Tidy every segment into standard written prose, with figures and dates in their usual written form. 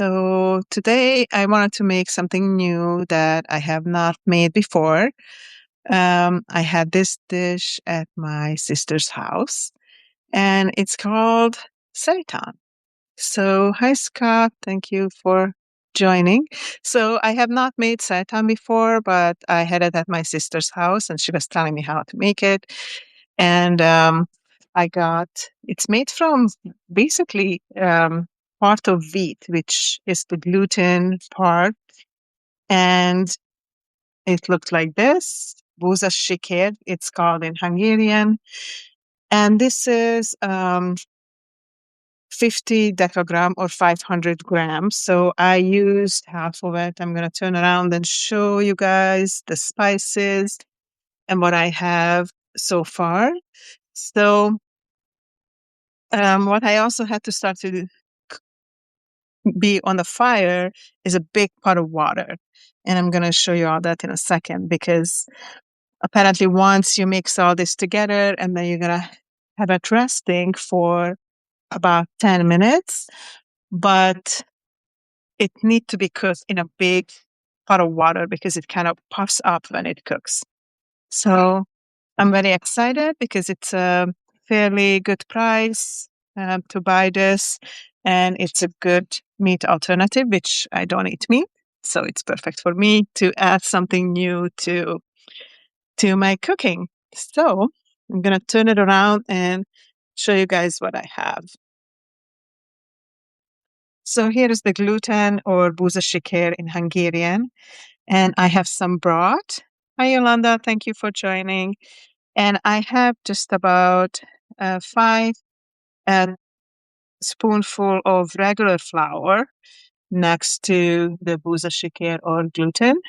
So today I wanted to make something new that I have not made before. I had this dish at my sister's house, and it's called seitan. So, hi Scott, thank you for joining. So, I have not made seitan before, but I had it at my sister's house, and she was telling me how to make it. And I got it's made from basically part of wheat, which is the gluten part, and it looked like this. Búza siker, it's called in Hungarian, and this is 50 decagram or 500 grams. So I used half of it. I'm going to turn around and show you guys the spices and what I have so far. So what I also had to start to be on the fire is a big pot of water. And I'm going to show you all that in a second, because apparently once you mix all this together and then you're going to have it resting for about 10 minutes, but it needs to be cooked in a big pot of water because it kind of puffs up when it cooks. So I'm very excited because it's a fairly good price to buy this, and it's a good meat alternative, which I don't eat meat. So it's perfect for me to add something new to my cooking. So I'm going to turn it around and show you guys what I have. So here is the gluten, or búza siker in Hungarian, and I have some broth. Hi, Yolanda. Thank you for joining. And I have just about 5 spoonful of regular flour next to the búza siker or gluten,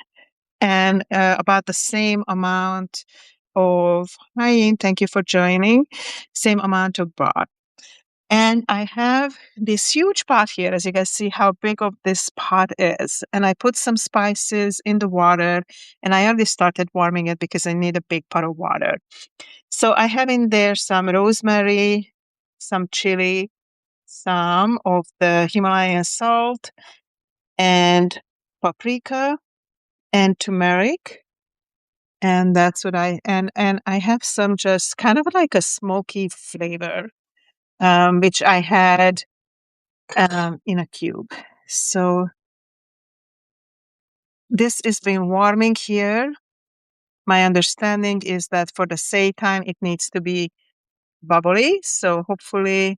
and about the same amount of, hi, Ian, thank you for joining, same amount of broth. And I have this huge pot here, as you guys see how big of this pot is. And I put some spices in the water, and I already started warming it because I need a big pot of water. So I have in there some rosemary, some chili, some of the Himalayan salt, and paprika, and turmeric. And that's what and I have some just kind of like a smoky flavor, which I had in a cube. So this is been warming here. My understanding is that for the seitan, it needs to be bubbly. So hopefully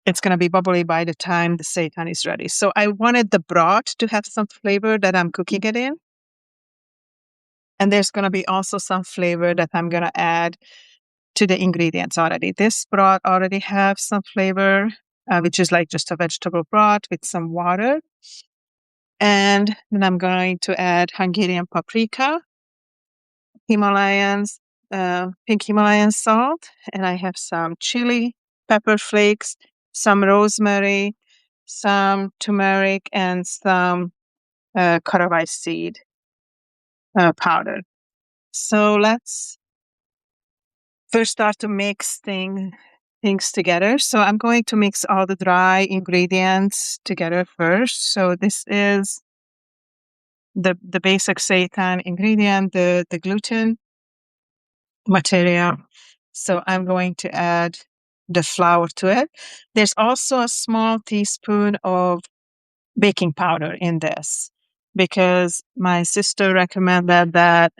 it's going to be bubbly by the time the seitan is ready. So I wanted the broth to have some flavor that I'm cooking it in. And there's going to be also some flavor that I'm going to add to the ingredients already. This broth already have some flavor, which is like just a vegetable broth with some water. And then I'm going to add Hungarian paprika, Himalayans, pink Himalayan salt, and I have some chili, pepper flakes, some rosemary, some turmeric, and some caraway seed powder. So let's first start to mix things together. So I'm going to mix all the dry ingredients together first. So this is the basic seitan ingredient, the gluten material. So I'm going to add the flour to it. There's also a small teaspoon of baking powder in this because my sister recommended that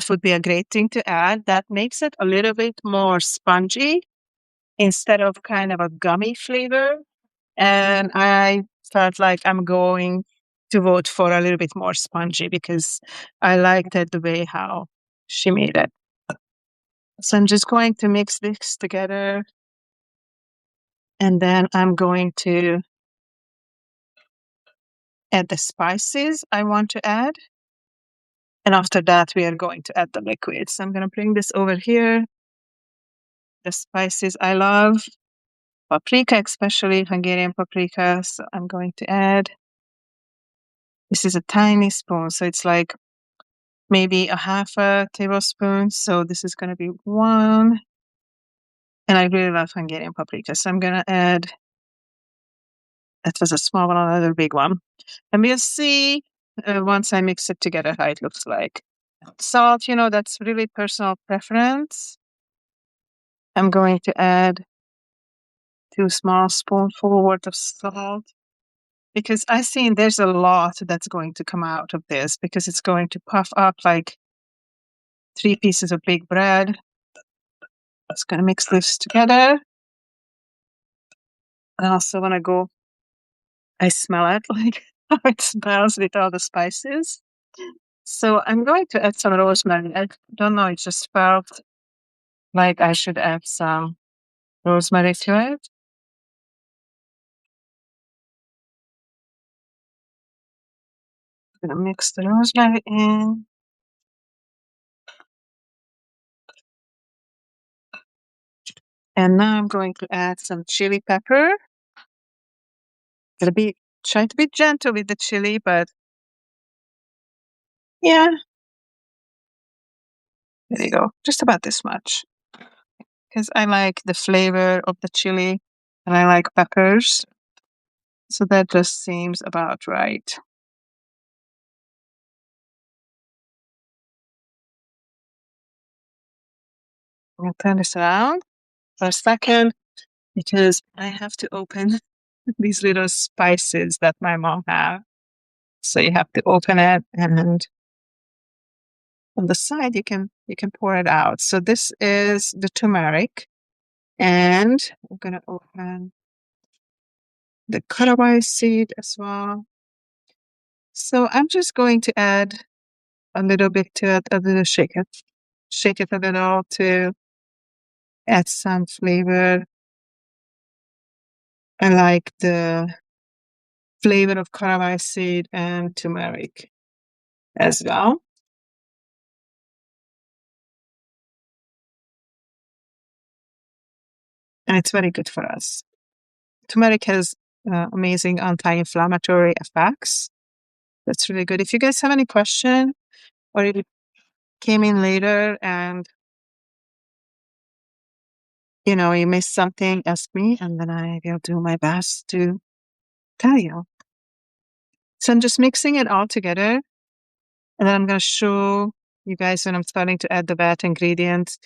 would be a great thing to add. That makes it a little bit more spongy instead of kind of a gummy flavor. And I felt like I'm going to vote for a little bit more spongy because I liked it the way how she made it. So I'm just going to mix this together, and then I'm going to add the spices I want to add. And after that, we are going to add the liquid. So I'm going to bring this over here. The spices I love, paprika, especially Hungarian paprika. So I'm going to add, this is a tiny spoon. So it's like maybe a half a tablespoon. So this is going to be 1. And I really love Hungarian paprika. So I'm going to add That was a small one, another big one. And we'll see once I mix it together how it looks like. Salt, that's really personal preference. I'm going to add 2 small spoonful worth of salt because I think there's a lot that's going to come out of this because it's going to puff up like 3 pieces of big bread. Just going to mix this together. I also want to go, I smell it, like how it smells with all the spices. So I'm going to add some rosemary. I don't know, it just felt like I should add some rosemary to it. I'm going to mix the rosemary in. And now I'm going to add some chili pepper. Try to be gentle with the chili, but yeah, there you go. Just about this much. Because I like the flavor of the chili and I like peppers. So that just seems about right. I'm going to turn this around for a second because I have to open these little spices that my mom have. So you have to open it and on the side you can pour it out. So this is the turmeric and I'm going to open the caraway seed as well. So I'm just going to add a little bit to it, a little shake it a little to add some flavor. I like the flavor of caraway seed and turmeric as well. And it's very good for us. Turmeric has amazing anti-inflammatory effects. That's really good. If you guys have any question or if you came in later and you missed something, ask me and then I will do my best to tell you. So I'm just mixing it all together and then I'm going to show you guys when I'm starting to add the wet ingredients.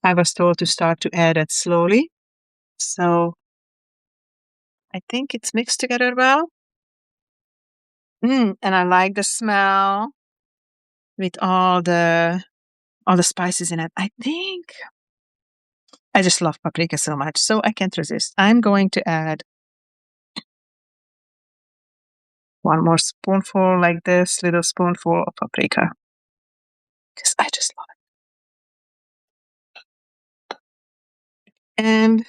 I was told to start to add it slowly. So I think it's mixed together well. And I like the smell with all the spices in it. I think I just love paprika so much, so I can't resist. I'm going to add 1 more spoonful like this, little spoonful of paprika. Because I just love it. And,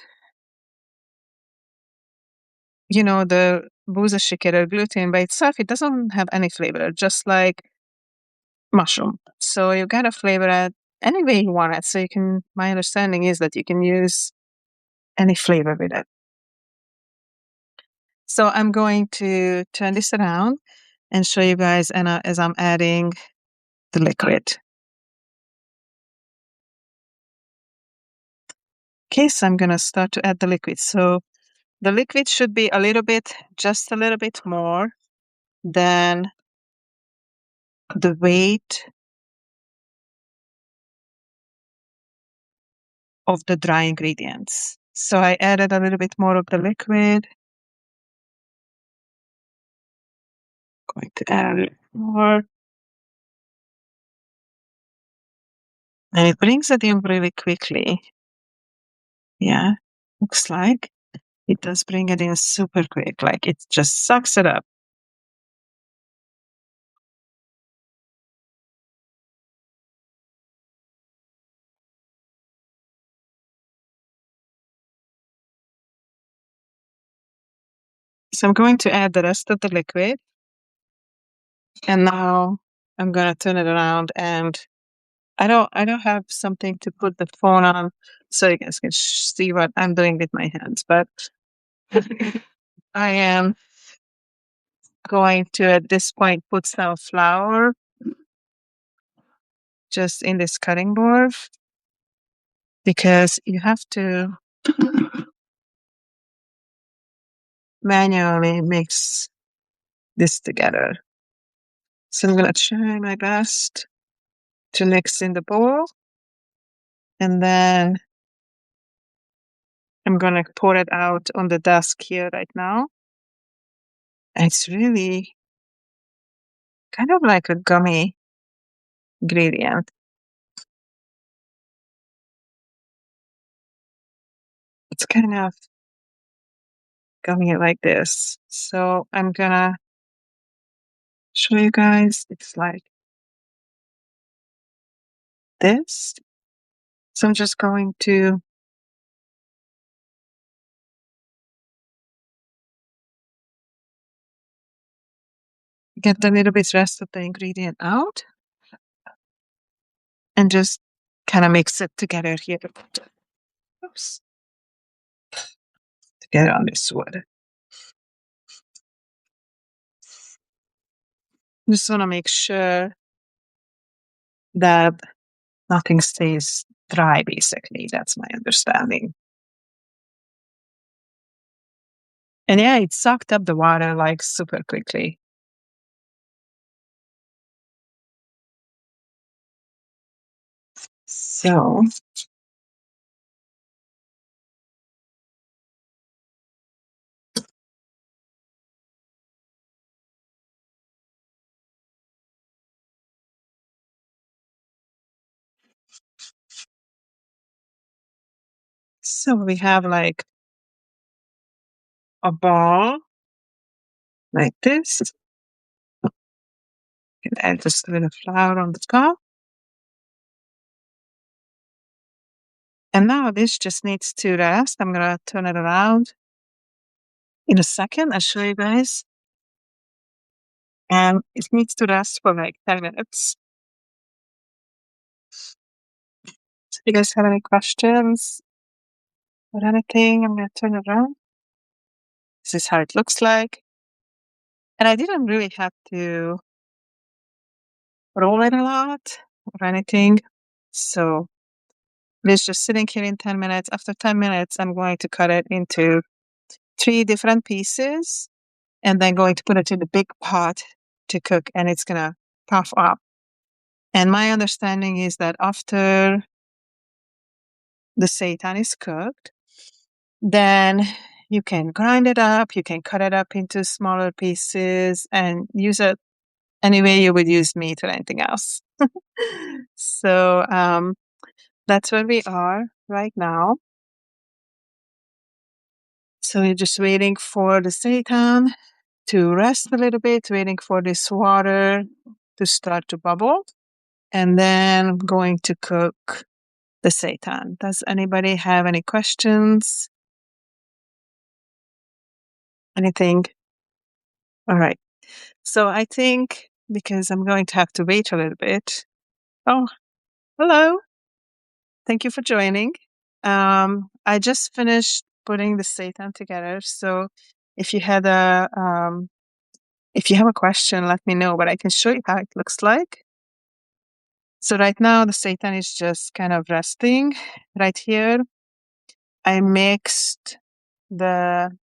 the buza shikera gluten by itself, it doesn't have any flavor, just like mushroom. So you gotta flavor it any way you want it. So my understanding is that you can use any flavor with it. So I'm going to turn this around and show you guys as I'm adding the liquid. Okay, so I'm going to start to add the liquid. So the liquid should be just a little bit more than the weight of the dry ingredients. So I added a little bit more of the liquid. Going to add a little more. And it brings it in really quickly. Yeah, looks like it does bring it in super quick. Like it just sucks it up. So I'm going to add the rest of the liquid. And now I'm going to turn it around and I don't have something to put the phone on so you guys can see what I'm doing with my hands, but I am going to at this point put some flour just in this cutting board because you have to manually mix this together. So I'm going to try my best to mix in the bowl. And then I'm going to pour it out on the desk here right now. It's really kind of like a gummy ingredient. It's kind of gummy like this. So I'm going to show you guys. It's like this. So I'm just going to get a little bit rest of the ingredient out and just kind of mix it together here. Oops. Together on this wood. Just want to make sure that nothing stays dry, basically. That's my understanding. And yeah, it sucked up the water like super quickly. So we have like a ball like this. You can add just a little flour on the top. And now this just needs to rest. I'm going to turn it around in a second. I'll show you guys. And it needs to rest for like 10 minutes. So if you guys have any questions or anything, I'm going to turn it around. This is how it looks like. And I didn't really have to roll it a lot or anything. So it's just sitting here in 10 minutes. After 10 minutes, I'm going to cut it into 3 different pieces and then going to put it in the big pot to cook, and it's going to puff up. And my understanding is that after the seitan is cooked, then you can grind it up, you can cut it up into smaller pieces and use it any way you would use meat or anything else. So that's where we are right now. So we're just waiting for the seitan to rest a little bit, waiting for this water to start to bubble, and then I'm going to cook the seitan. Does anybody have any questions? Anything? All right. So I think because I'm going to have to wait a little bit. Oh, hello. Thank you for joining. I just finished putting the seitan together. So if you had if you have a question, let me know, but I can show you how it looks like. So right now the seitan is just kind of resting right here. I mixed the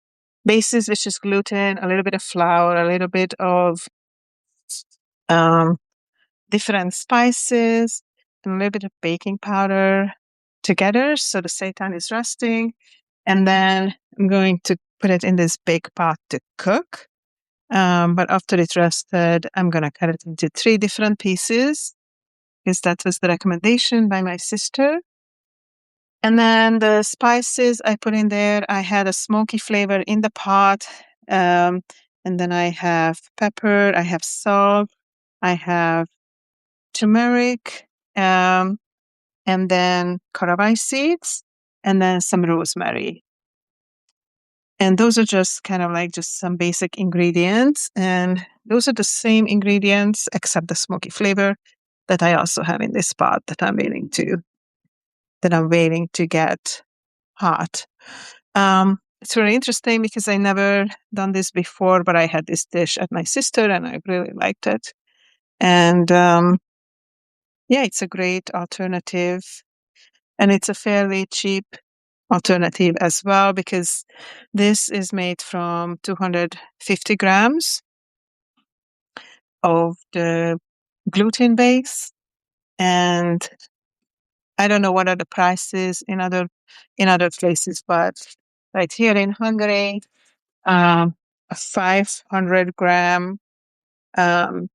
bases, which is gluten, a little bit of flour, a little bit of different spices, and a little bit of baking powder together. So the seitan is resting. And then I'm going to put it in this big pot to cook. But after it rested, I'm going to cut it into 3 different pieces because that was the recommendation by my sister. And then the spices I put in there, I had a smoky flavor in the pot. And then I have pepper, I have salt, I have turmeric, and then caraway seeds, and then some rosemary. And those are just kind of like just some basic ingredients. And those are the same ingredients except the smoky flavor that I also have in this pot that I'm waiting to get hot. It's really interesting because I never done this before, but I had this dish at my sister and I really liked it. And yeah, it's a great alternative and it's a fairly cheap alternative as well, because this is made from 250 grams of the gluten base. And I don't know what are the prices in other places, but right here in Hungary, a 500-gram buza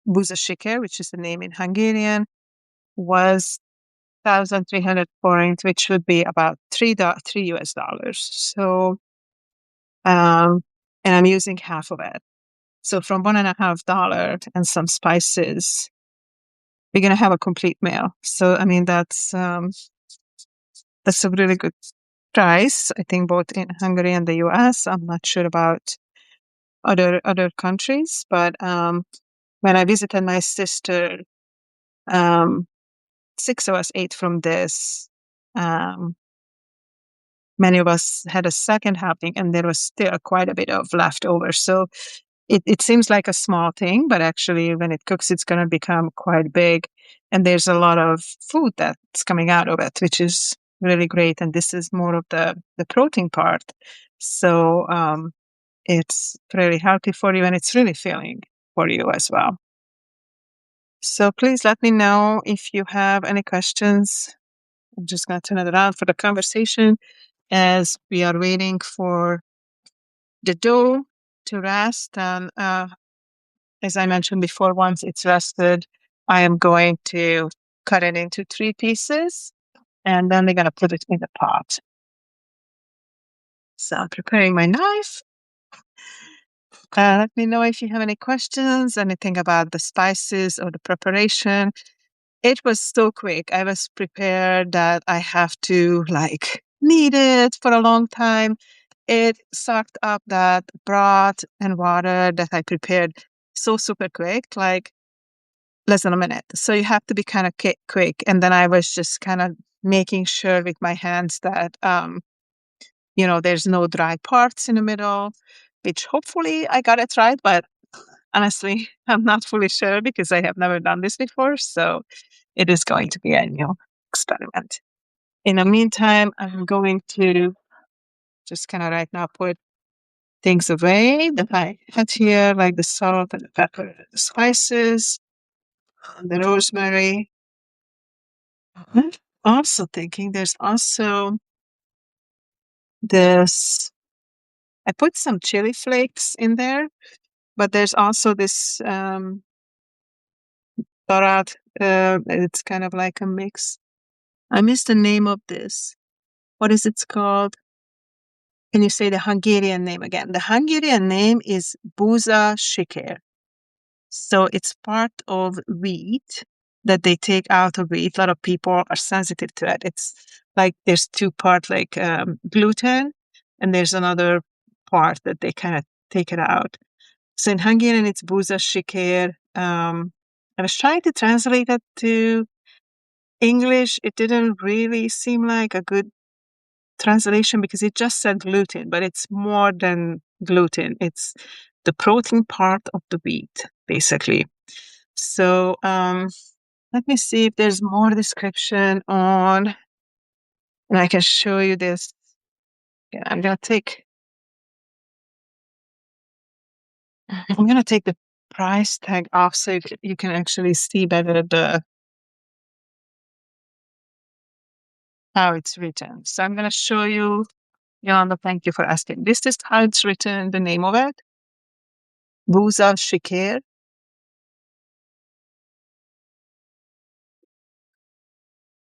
siker, which is the name in Hungarian, was 1,300 forint, which would be about $3 US dollars. So, and I'm using half of it. So from $1.50 and some spices, we're gonna have a complete meal. So I mean that's a really good price. I think both in Hungary and the US. I'm not sure about other countries, but when I visited my sister, um, 6 of us ate from this. Many of us had a second helping, and there was still quite a bit of leftover. So it seems like a small thing, but actually, when it cooks, it's going to become quite big. And there's a lot of food that's coming out of it, which is really great. And this is more of the protein part. So it's really healthy for you, and it's really filling for you as well. So please let me know if you have any questions. I'm just going to turn it around for the conversation as we are waiting for the dough to rest. And as I mentioned before, once it's rested, I am going to cut it into 3 pieces, and then we're going to put it in the pot. So I'm preparing my knife. Let me know if you have any questions, anything about the spices or the preparation. It was so quick. I was prepared that I have to knead it for a long time. It sucked up that broth and water that I prepared so super quick, like less than a minute. So you have to be kind of quick. And then I was just kind of making sure with my hands that, there's no dry parts in the middle, which hopefully I got it right. But honestly, I'm not fully sure because I have never done this before. So it is going to be a new experiment. In the meantime, I'm going to just kind of right now put things away that I had here, like the salt and the pepper, and the spices, and the rosemary. I'm also thinking there's also this, I put some chili flakes in there, but there's also this barat, it's kind of like a mix. I missed the name of this. What is it called? Can you say the Hungarian name again? The Hungarian name is buza siker. So it's part of wheat that they take out of wheat. A lot of people are sensitive to it. It's like there's 2 parts, like gluten, and there's another part that they kind of take it out. So in Hungarian, it's buza siker. I was trying to translate it to English. It didn't really seem like a good translation because it just said gluten, but it's more than gluten. It's the protein part of the wheat, basically. So let me see if there's more description on, and I can show you this. Yeah, I'm gonna take the price tag off so you can actually see better how it's written. So I'm gonna show you, Yolanda, thank you for asking. This is how it's written, the name of it. Buza Siker.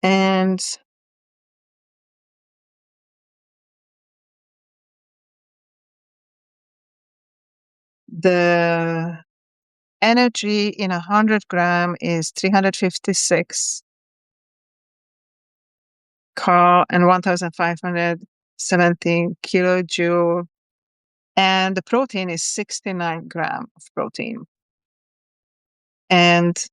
And the energy in 100 gram is 356 cal and 1,517 kilojoule. And the protein is 69 gram of protein and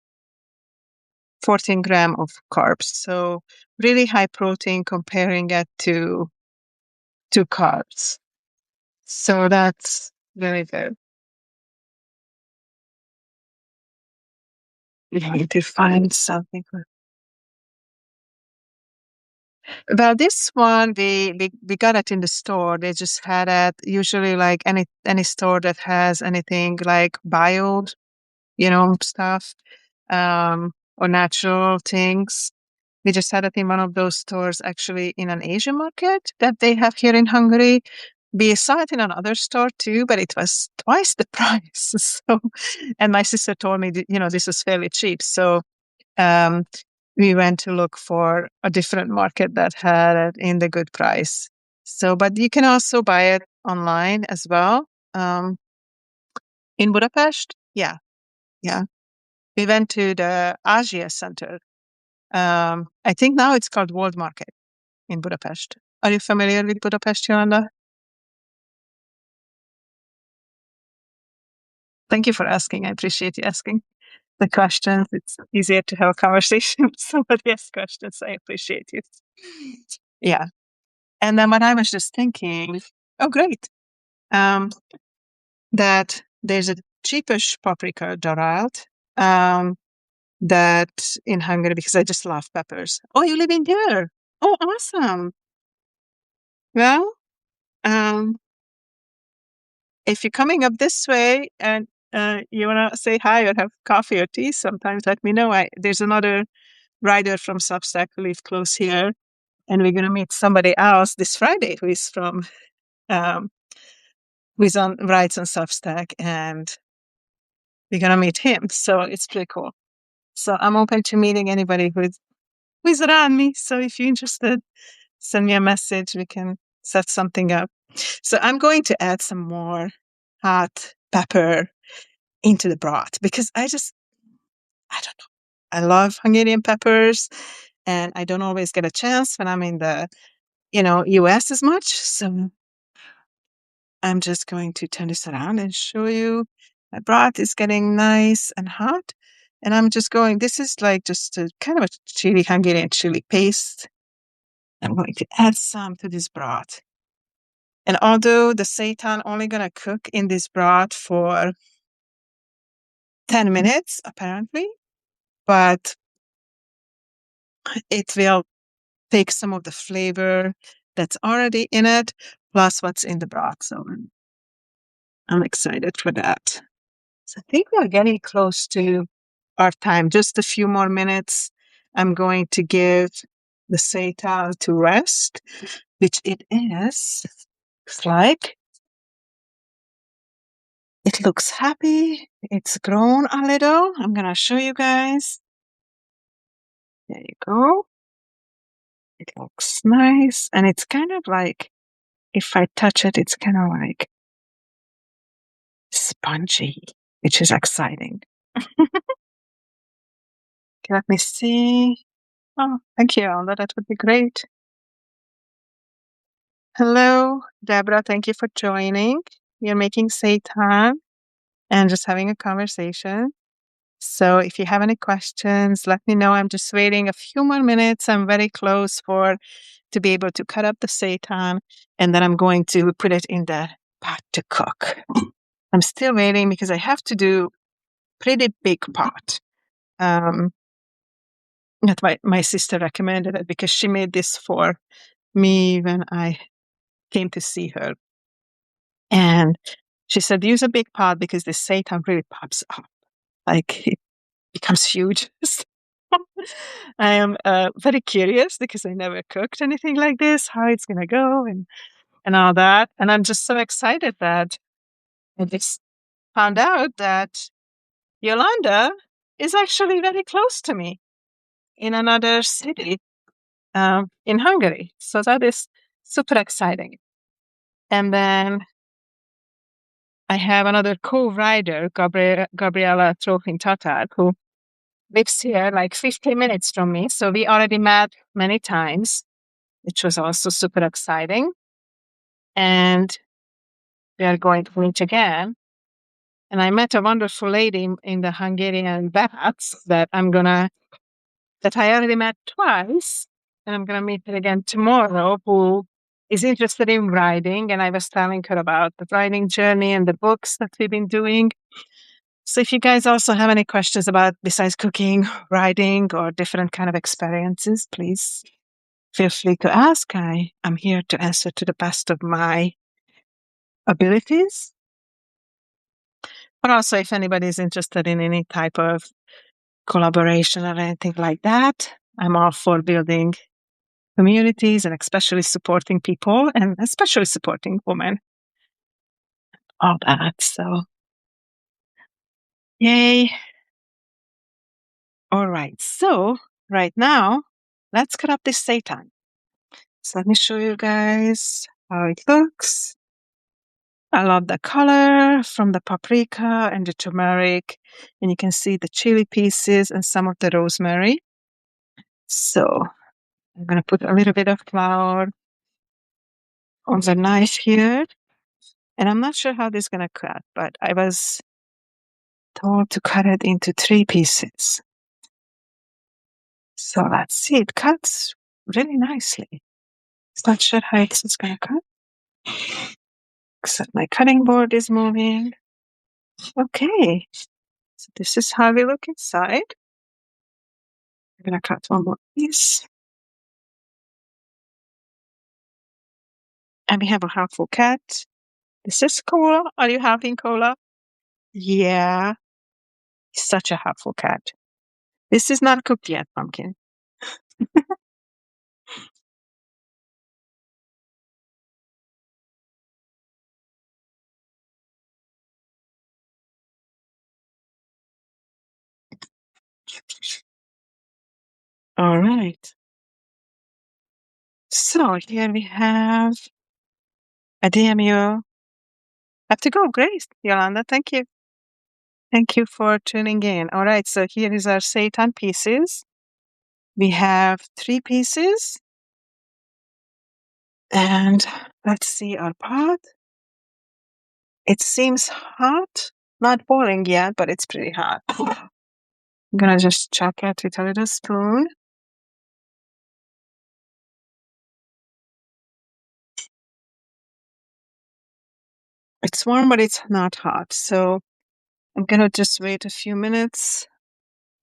14 gram of carbs. So really high protein comparing it to carbs. So that's very good. You need to find something. Well, this one we got it in the store. They just had it. Usually, like any store that has anything like bio, stuff, or natural things. We just had it in one of those stores, actually, in an Asian market that they have here in Hungary. We saw it in another store too, but it was twice the price. So, and my sister told me, this was fairly cheap. So, um, we went to look for a different market that had it in the good price. So, but you can also buy it online as well. In Budapest. Yeah. Yeah. We went to the Asia Center. I think now it's called World Market in Budapest. Are you familiar with Budapest, Yolanda? Thank you for asking. I appreciate you asking the questions. It's easier to have a conversation with somebody asks questions. I appreciate it. Yeah. And then what I was just thinking, oh, great, um, that there's a cheapish paprika doralt that in Hungary, because I just love peppers. Oh, you live in there. Oh, awesome. Well, um, if you're coming up this way and you want to say hi or have coffee or tea, sometimes let me know. There's another writer from Substack who lives close here, and we're going to meet somebody else this Friday who is from um, who's on writes on Substack, and we're going to meet him. So it's pretty cool. So I'm open to meeting anybody who's around me. So if you're interested, send me a message. We can set something up. So I'm going to add some more hot pepper into the broth because I don't know. I love Hungarian peppers, and I don't always get a chance when I'm in the, US as much. So I'm just going to turn this around and show you my broth is getting nice and hot. And I'm just this is like just a kind of a Hungarian chili paste. I'm going to add some to this broth. And although the seitan only going to cook in this broth for 10 minutes, apparently, but it will take some of the flavor that's already in it, plus what's in the broth. So I'm excited for that. So I think we are getting close to our time. Just a few more minutes. I'm going to give the seitan to rest, which it is. Looks like it looks happy. It's grown a little. I'm going to show you guys. There you go. It looks nice. And it's kind of like, if I touch it, it's kind of like spongy, which is exciting. Okay, let me see. Oh, thank you, Alda. That would be great. Hello, Deborah. Thank you for joining. We're making seitan and just having a conversation. So if you have any questions, let me know. I'm just waiting a few more minutes. I'm very close to be able to cut up the seitan, and then I'm going to put it in the pot to cook. I'm still waiting because I have to do pretty big pot. That my sister recommended it because she made this for me when I came to see her. And she said, use a big pot because the seitan really pops up. Like it becomes huge. I am very curious because I never cooked anything like this, how it's going to go and all that. And I'm just so excited that I just found out that Yolanda is actually very close to me in another city in Hungary. So that is super exciting. And then I have another co-writer, Gabriella Tatar, who lives here like 50 minutes from me. So we already met many times, which was also super exciting. And we are going to meet again. And I met a wonderful lady in the Hungarian baths that I already met twice. And I'm going to meet her again tomorrow, who is interested in writing. And I was telling her about the writing journey and the books that we've been doing. So if you guys also have any questions about besides cooking, writing, or different kind of experiences, please feel free to ask. I'm here to answer to the best of my abilities. But also, if anybody is interested in any type of collaboration or anything like that, I'm all for building communities and especially supporting people and especially supporting women. All that. So, yay. All right. So, right now, let's cut up this seitan. So, let me show you guys how it looks. I love the color from the paprika and the turmeric. And you can see the chili pieces and some of the rosemary. So, I'm going to put a little bit of flour on the knife here. And I'm not sure how this is going to cut, but I was told to cut it into 3 pieces. So let's see, it cuts really nicely. Not sure how it's going to cut. Except my cutting board is moving. Okay. So this is how we look inside. I'm going to cut one more piece. And we have a helpful cat. This is Cola. Are you having Cola? Yeah. Such a helpful cat. This is not cooked yet, pumpkin. All right. So here we have a DMU. Have to go. Great, Yolanda. Thank you. Thank you for tuning in. All right. So here is our seitan pieces. We have 3 pieces. And let's see our pot. It seems hot. Not boiling yet, but it's pretty hot. I'm going to just chuck it with a little spoon. It's warm, but it's not hot. So I'm going to just wait a few minutes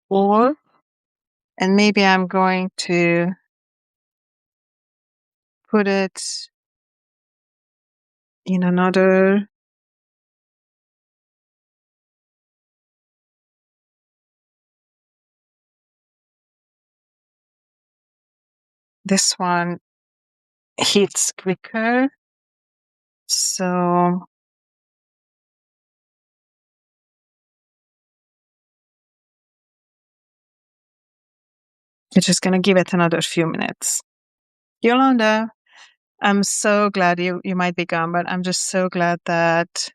or, and maybe I'm going to put it in another. This one heats quicker. So we're just going to give it another few minutes. Yolanda, I'm so glad you might be gone, but I'm just so glad that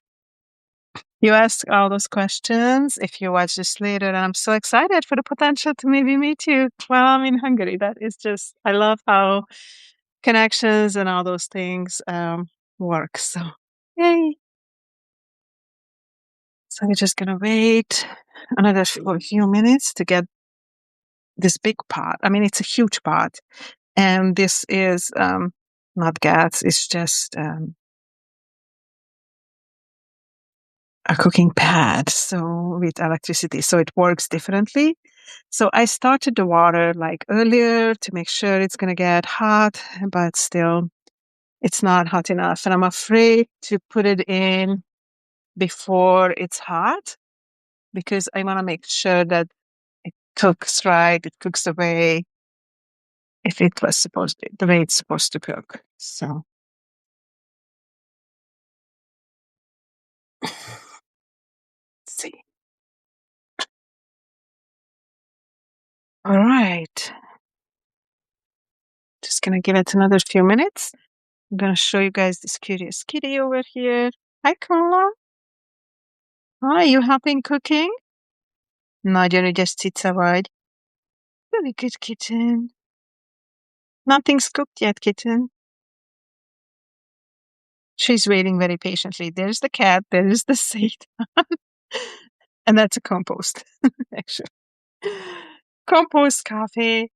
you asked all those questions. If you watch this later, and I'm so excited for the potential to maybe meet you while I'm in Hungary. That is just, I love how connections and all those things work. So, yay. So we're just going to wait another few minutes to get this big pot. I mean, it's a huge pot. And this is not gas, it's just a cooking pad, so with electricity, so it works differently. So I started the water like earlier to make sure it's going to get hot, but still it's not hot enough. And I'm afraid to put it in before it's hot because I want to make sure that it cooks right, it cooks the way if it was supposed to, the way it's supposed to cook. So let's see. All right. Just gonna give it another few minutes. I'm gonna show you guys this curious kitty over here. Hi, Carla. Hi, you helping cooking? Nagyon ügyes cica vagy. Very good kitten. Nothing's cooked yet, kitten. She's waiting very patiently. There's the cat. There's the seitan. And that's a compost, actually. Compost coffee,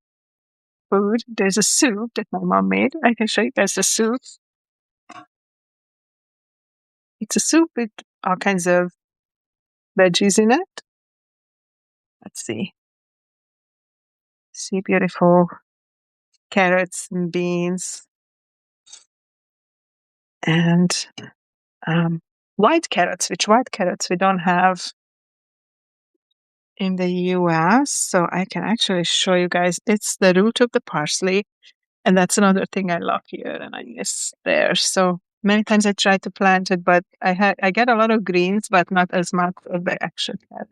food. There's a soup that my mom made. I can show you guys the soup. It's a soup with all kinds of veggies in it. Let's see. See, beautiful carrots and beans, and white carrots, which white carrots we don't have in the US. So I can actually show you guys. It's the root of the parsley. And that's another thing I love here and I miss there. So many times I try to plant it, but I get a lot of greens, but not as much as I actually have.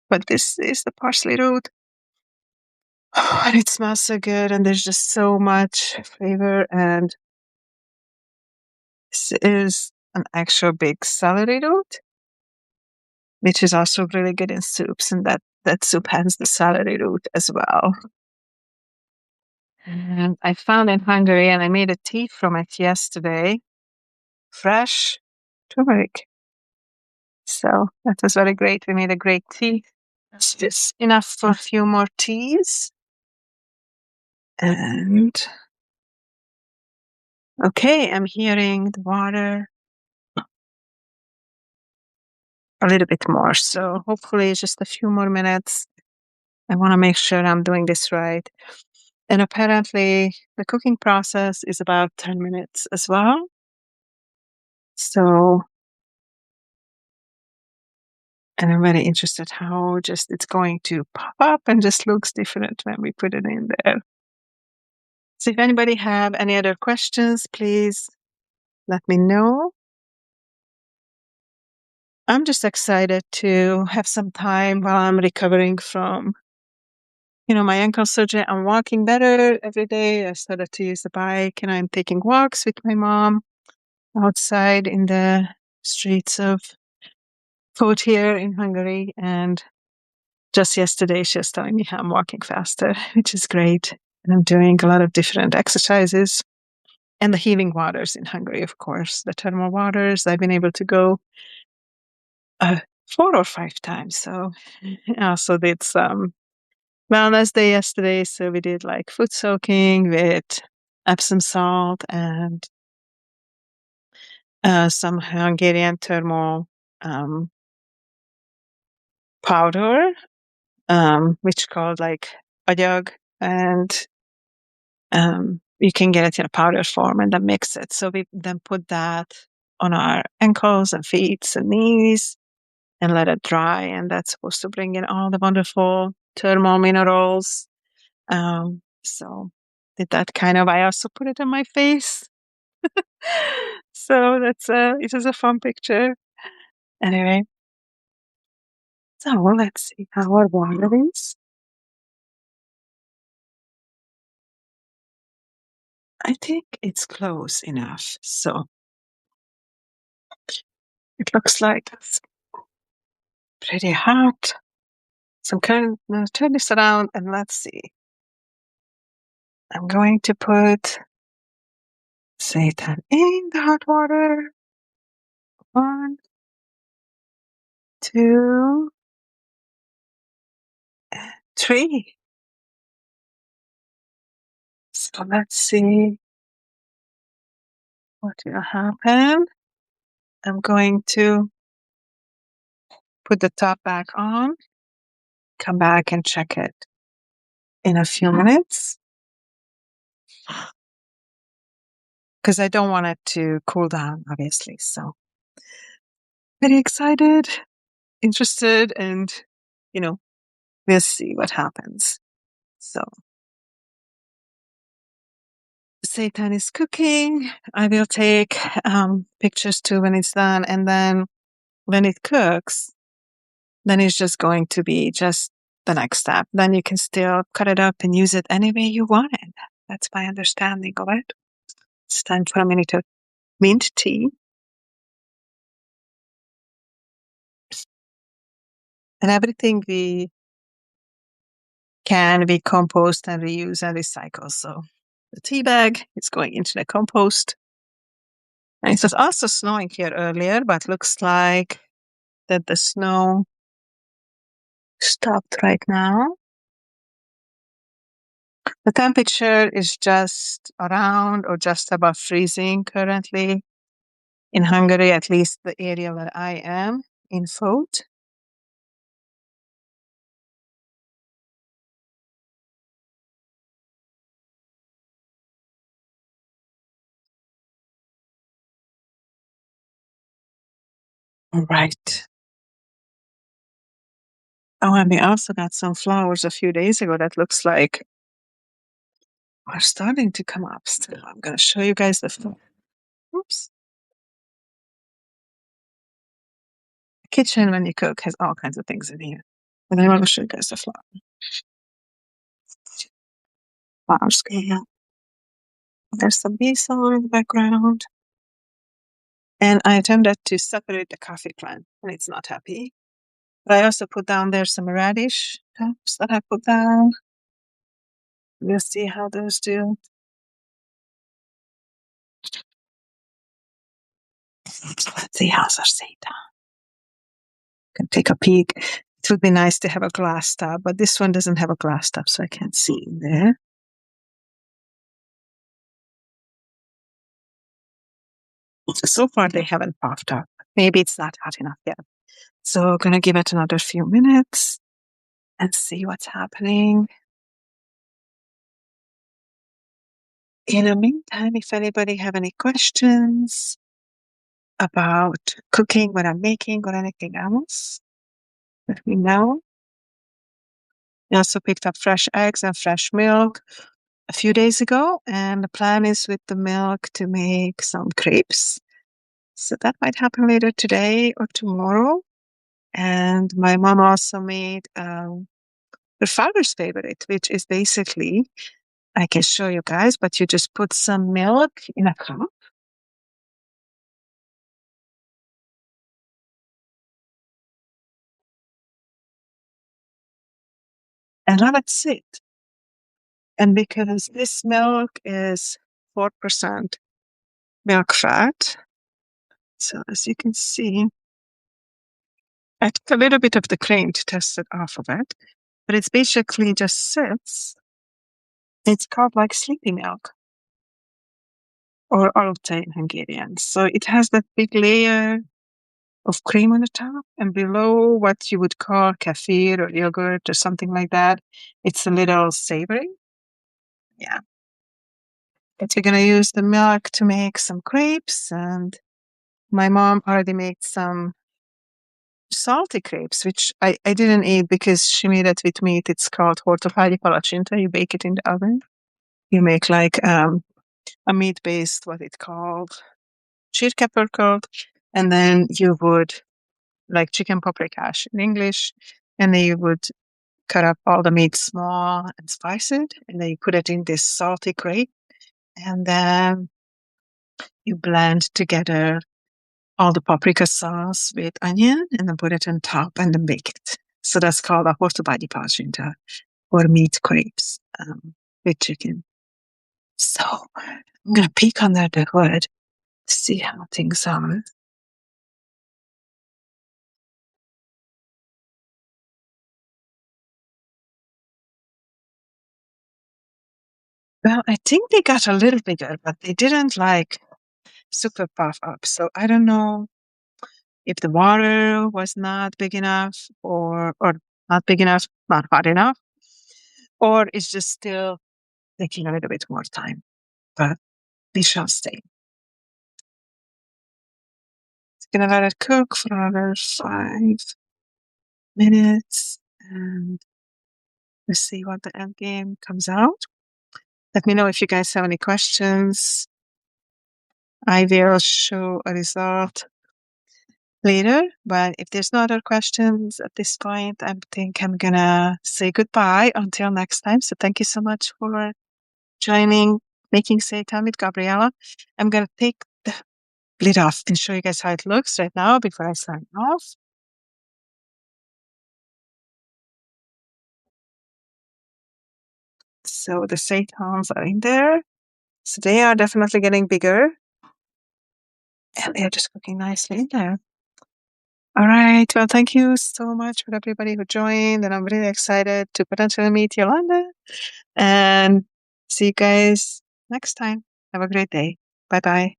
But this is the parsley root. And it smells so good, and there's just so much flavor. And this is an actual big celery root, which is also really good in soups, and that soup has the celery root as well. And I found in Hungary, and I made a tea from it yesterday, fresh turmeric. So that was very great. We made a great tea. That's just enough for a few more teas. And okay, I'm hearing the water a little bit more. So hopefully just a few more minutes. I want to make sure I'm doing this right. And apparently the cooking process is about 10 minutes as well. So, and I'm very interested how just it's going to pop up and just looks different when we put it in there. So if anybody have any other questions, please let me know. I'm just excited to have some time while I'm recovering from, my ankle surgery. I'm walking better every day. I started to use the bike and I'm taking walks with my mom outside in the streets of Food here in Hungary. And just yesterday, she was telling me how I'm walking faster, which is great. And I'm doing a lot of different exercises and the healing waters in Hungary, of course, the thermal waters. I've been able to go 4 or 5 times. So I also did some wellness day yesterday. So we did like foot soaking with Epsom salt and some Hungarian thermal powder, which called like agyag, and you can get it in a powder form and then mix it. So we then put that on our ankles and feet and knees and let it dry. And that's supposed to bring in all the wonderful thermal minerals. So did that kind of, I also put it on my face. So it was a fun picture. Anyway, so let's see how our water is. I think it's close enough. So it looks like it's pretty hot. So I'm going to turn this around and let's see. I'm going to put seitan in the hot water. 1, 2, 3. So let's see what will happen. I'm going to put the top back on, come back and check it in a few minutes because I don't want it to cool down, obviously. So very excited, interested, and, we'll see what happens. So seitan is cooking. I will take pictures too when it's done. And then when it cooks, then it's just going to be just the next step. Then you can still cut it up and use it any way you want it. That's my understanding of it. It's time for a minute of mint tea. And everything we compost and reuse and recycle. So the tea bag is going into the compost. And it was also snowing here earlier, but looks like that the snow stopped right now. The temperature is just around or just above freezing currently in Hungary, at least the area where I am in Food. All right. Oh, and we also got some flowers a few days ago that looks like are starting to come up still. I'm going to show you guys the flower. Oops. The kitchen when you cook has all kinds of things in here. And I want to show you guys the flowers going up. There's some bee song in the background. And I attempted to separate the coffee plant and it's not happy. But I also put down there some radish tops that I put down. We'll see how those do. Let's see how's our seitan. Can take a peek. It would be nice to have a glass top, but this one doesn't have a glass top, so I can't see in there. So far, they haven't popped up. Maybe it's not hot enough yet. So I'm going to give it another few minutes and see what's happening. In the meantime, if anybody have any questions about cooking, what I'm making, or anything else, let me know. I also picked up fresh eggs and fresh milk a few days ago, and the plan is with the milk to make some crepes. So that might happen later today or tomorrow. And my mom also made her father's favorite, which is basically, I can show you guys, but you just put some milk in a cup. And let it sit. And because this milk is 4% milk fat, so as you can see, I took a little bit of the cream to test it off of it, but it's basically just sits. It's called like sleepy milk or alte in Hungarian. So it has that big layer of cream on the top, and below what you would call kefir or yogurt or something like that, it's a little savory. Yeah. But we're going to use the milk to make some crepes, and my mom already made some salty crepes, which I didn't eat because she made it with meat. It's called hortofágyi palacsinta. You bake it in the oven. You make like a meat-based, what it called, csirkepörkölt, and then you would, like chicken paprikás in English, and then you would cut up all the meat small and spice it, and then you put it in this salty crepe, and then you blend together all the paprika sauce with onion, and then put it on top, and then bake it. So that's called a hortobágyi palacsinta, or meat crepes with chicken. So I'm gonna peek under the hood to see how things are. Well, I think they got a little bigger, but they didn't like super puff up. So I don't know if the water was not big enough or not big enough, not hot enough, or it's just still taking a little bit more time. But we shall see. It's gonna let it cook for another 5 minutes, and let's see what the end game comes out. Let me know if you guys have any questions. I will show a result later, but if there's no other questions at this point, I think I'm gonna say goodbye until next time. So thank you so much for joining Making Seitan with Gabriella. I'm gonna take the lid off and show you guys how it looks right now before I sign off. So the seitans are in there. So they are definitely getting bigger. And they're just cooking nicely in there. All right. Well, thank you so much for everybody who joined. And I'm really excited to potentially meet Yolanda. And see you guys next time. Have a great day. Bye bye.